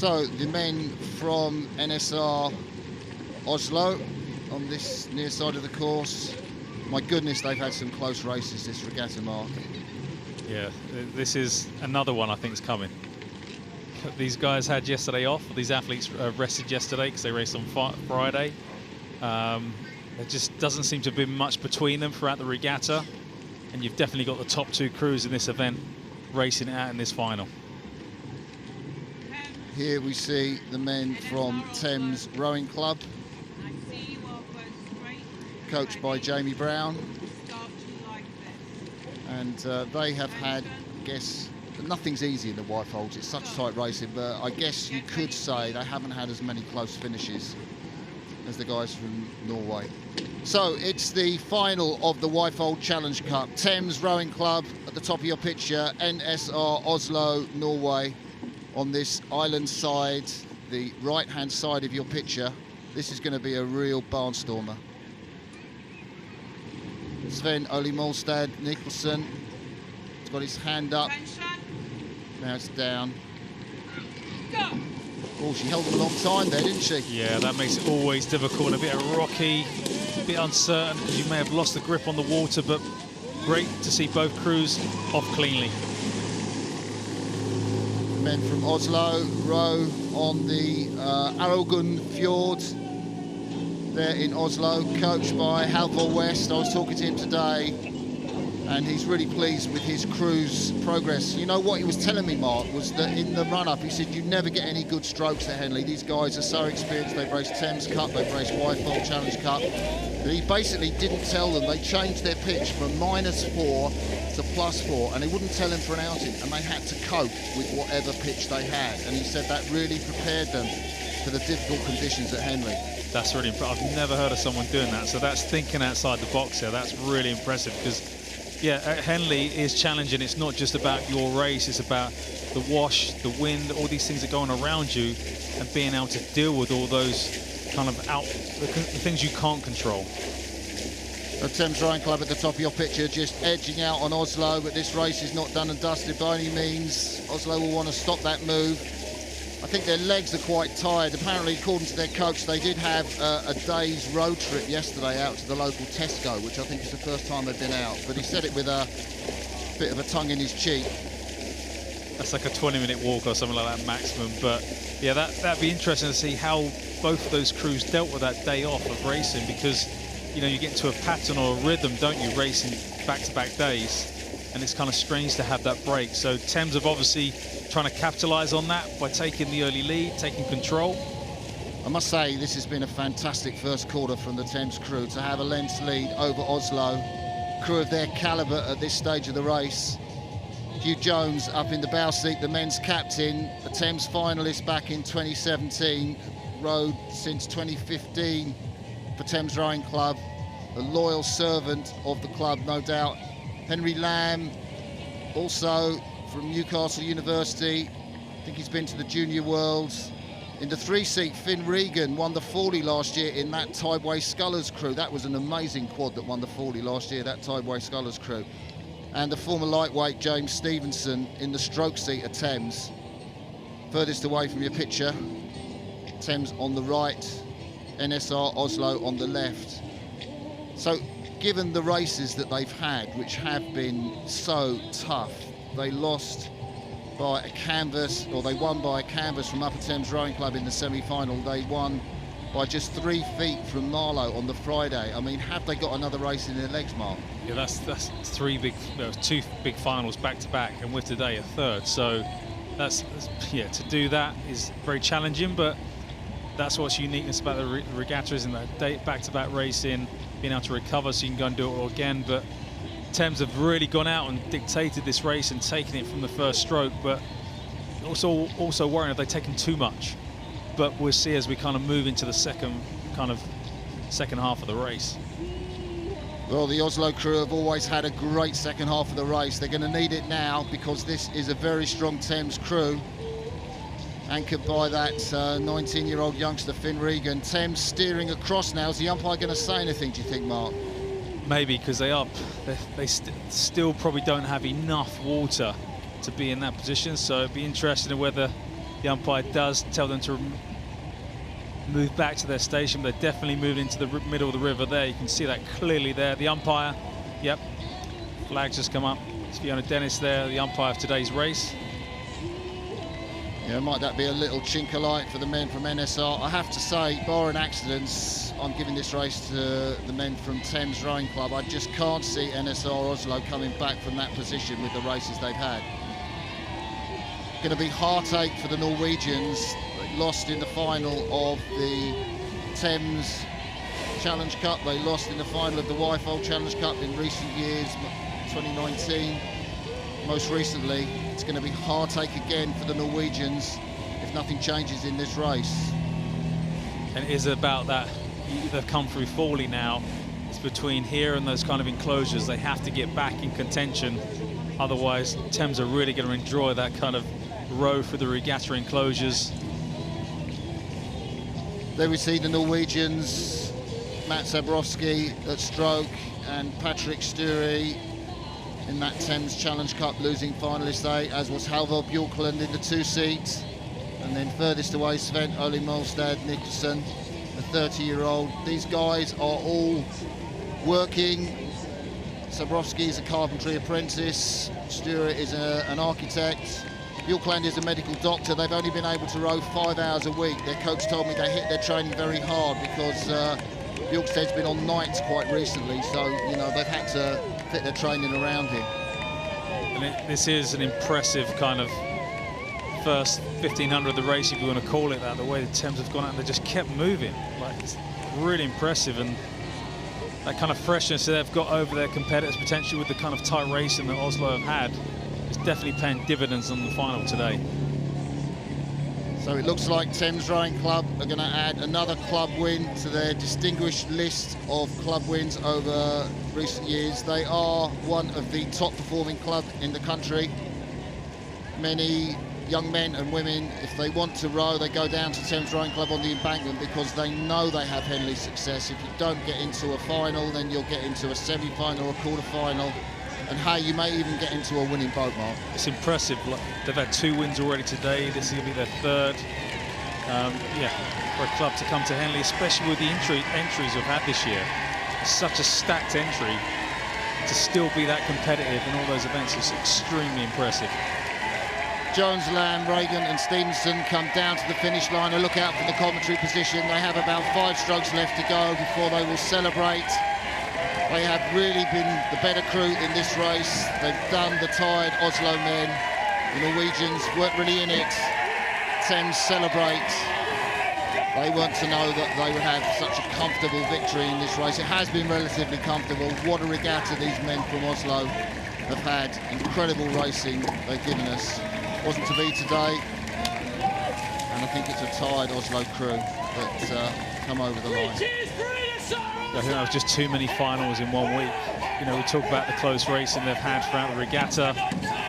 So the men from N.S.R. Oslo on this near side of the course. My goodness, they've had some close races this regatta, Mark. Yeah, this is another one I think is coming. These guys had yesterday off. These athletes rested yesterday because they raced on Friday. There just doesn't seem to have been much between them throughout the regatta. And you've definitely got the top two crews in this event racing it out in this final. Here we see the men from Thames Rowing Club, coached by Jamie Brown. And they have had, I guess, nothing's easy in the Wyfolds. It's such tight racing, but I guess you could say they haven't had as many close finishes as the guys from Norway. So it's the final of the Wyfold Challenge Cup. Thames Rowing Club at the top of your picture, N.S.R. Oslo, Norway. On this island side, the right-hand side of your picture, this is going to be a real barnstormer. Sven Ole Molstad Nicholson has got his hand up. Now it's down. Oh, she held him a long time there, didn't she? Yeah, that makes it always difficult and a bit rocky, a bit uncertain because you may have lost the grip on the water, but great to see both crews off cleanly. Men from Oslo row on the Arogun Fjord there in Oslo, coached by Halvor West. I was talking to him today, and he's really pleased with his crew's progress. You know what he was telling me, Mark, was that in the run-up, he said, you never get any good strokes at Henley. These guys are so experienced. They've raced Thames Cup, they've raced Wyfold Challenge Cup. But he basically didn't tell them. They changed their pitch from -4 to +4, and they wouldn't tell him for an outing, and they had to cope with whatever pitch they had. And he said that really prepared them for the difficult conditions at Henley. That's really impressive. I've never heard of someone doing that. So that's thinking outside the box here. That's really impressive because, yeah, at Henley is challenging. It's not just about your race. It's about the wash, the wind, all these things that go on around you and being able to deal with all those kind of the things you can't control. The Thames Rowing Club at the top of your picture, just edging out on Oslo, but this race is not done and dusted by any means. Oslo will want to stop that move. I think their legs are quite tired. Apparently, according to their coach, they did have a day's road trip yesterday out to the local Tesco, which I think is the first time they've been out. But he said it with a bit of a tongue in his cheek. That's like a 20-minute walk or something like that maximum. But yeah, that'd be interesting to see how both of those crews dealt with that day off of racing, because you know you get into a pattern or a rhythm, don't you, racing back-to-back days, and it's kind of strange to have that break. So Thames have obviously trying to capitalise on that by taking the early lead, taking control. I must say this has been a fantastic first quarter from the Thames crew to have a length lead over Oslo. Crew of their calibre at this stage of the race. Hugh Jones up in the bow seat, the men's captain, a Thames finalist back in 2017, rowed since 2015 for Thames Rowing Club, a loyal servant of the club, no doubt. Henry Lamb, also from Newcastle University. I think he's been to the Junior Worlds. In the three-seat, Finn Regan won the 40 last year in that Tideway Scullers crew. That was an amazing quad that won the 40 last year, that Tideway Scullers crew. And the former lightweight James Stevenson in the stroke seat at Thames. Furthest away from your picture, Thames on the right, N.S.R. Oslo on the left. So given the races that they've had, which have been so tough, they lost by a canvas, or they won by a canvas from Upper Thames Rowing Club in the semi-final. They won by just 3 feet from Marlow on the Friday. I mean, have they got another race in their legs, Mark? Yeah, that's two big finals back-to-back, and with today a third. So that's yeah, to do that is very challenging, but that's what's uniqueness about the regatta, isn't that? Back-to-back racing, being able to recover so you can go and do it all again. But Thames have really gone out and dictated this race and taken it from the first stroke, but also worrying have they taken too much. But we'll see as we kind of move into the second half of the race. Well, the Oslo crew have always had a great second half of the race. They're going to need it now because this is a very strong Thames crew, anchored by that 19-year-old youngster Finn Regan. Thames steering across now. Is the umpire going to say anything, do you think, Mark? Maybe, because they still probably don't have enough water to be in that position, so it'd be interesting whether The umpire does tell them to move back to their station, but they're definitely moved into the middle of the river there. You can see that clearly there. The umpire, yep, flag just come up. It's Fiona Dennis there, the umpire of today's race. Yeah, might that be a little chink of light for the men from N.S.R. I have to say, barring accidents, I'm giving this race to the men from Thames Rowing Club. I just can't see N.S.R. Oslo coming back from that position with the races they've had. Going to be heartache for the Norwegians. They lost in the final of the Thames Challenge Cup. They lost in the final of the Wyfold Challenge Cup in recent years, 2019. Most recently, it's going to be heartache again for the Norwegians if nothing changes in this race. And it is about that. They've come through Fawley now. It's between here and those kind of enclosures. They have to get back in contention. Otherwise, Thames are really going to enjoy that kind of row for the regatta enclosures. There we see the Norwegians, Mats Zabrowski at stroke and Patrick Sture in that Thames Challenge Cup losing finalist day, as was Halvor Bjorklund in the 2 seats. And then furthest away, Sven Ole Molstad Nicholson, the 30-year-old. These guys are all working. Zabrowski is a carpentry apprentice. Sture is an architect. Bjorklund is a medical doctor. They've only been able to row 5 hours a week. Their coach told me they hit their training very hard because Bjorksted's been on nights quite recently, so you know they've had to fit their training around him. And this is an impressive kind of first 1500 of the race, if you want to call it that. The way the Thames have gone out, and they just kept moving. Like, it's really impressive, and that kind of freshness that they've got over their competitors, potentially with the kind of tight racing that Oslo have had, is definitely paying dividends on the final today. So it looks like Thames Rowing Club are going to add another club win to their distinguished list of club wins over recent years. They are one of the top performing clubs in the country. Many young men and women, if they want to row, they go down to Thames Rowing Club on the embankment because they know they have Henley success. If you don't get into a final, then you'll get into a semi-final or a quarter-final. And hey, you may even get into a winning boat, Mark. It's impressive. They've had 2 wins already today. This is going to be their 3rd. Yeah, for a club to come to Henley, especially with the entries we've had this year. It's such a stacked entry. To still be that competitive in all those events is extremely impressive. Jones, Lamb, Reagan and Stevenson come down to the finish line. A look out for the commentary position. They have about 5 strokes left to go before they will celebrate. They have really been the better crew in this race. They've done the tired Oslo men. The Norwegians weren't really in it. Thames celebrate. They weren't to know that they would have such a comfortable victory in this race. It has been relatively comfortable. What a regatta these men from Oslo have had. Incredible racing they've given us. Wasn't to be today. And I think it's a tired Oslo crew that come over the line. I think that was just too many finals in 1 week. You know, we talk about the close racing they've had throughout the regatta.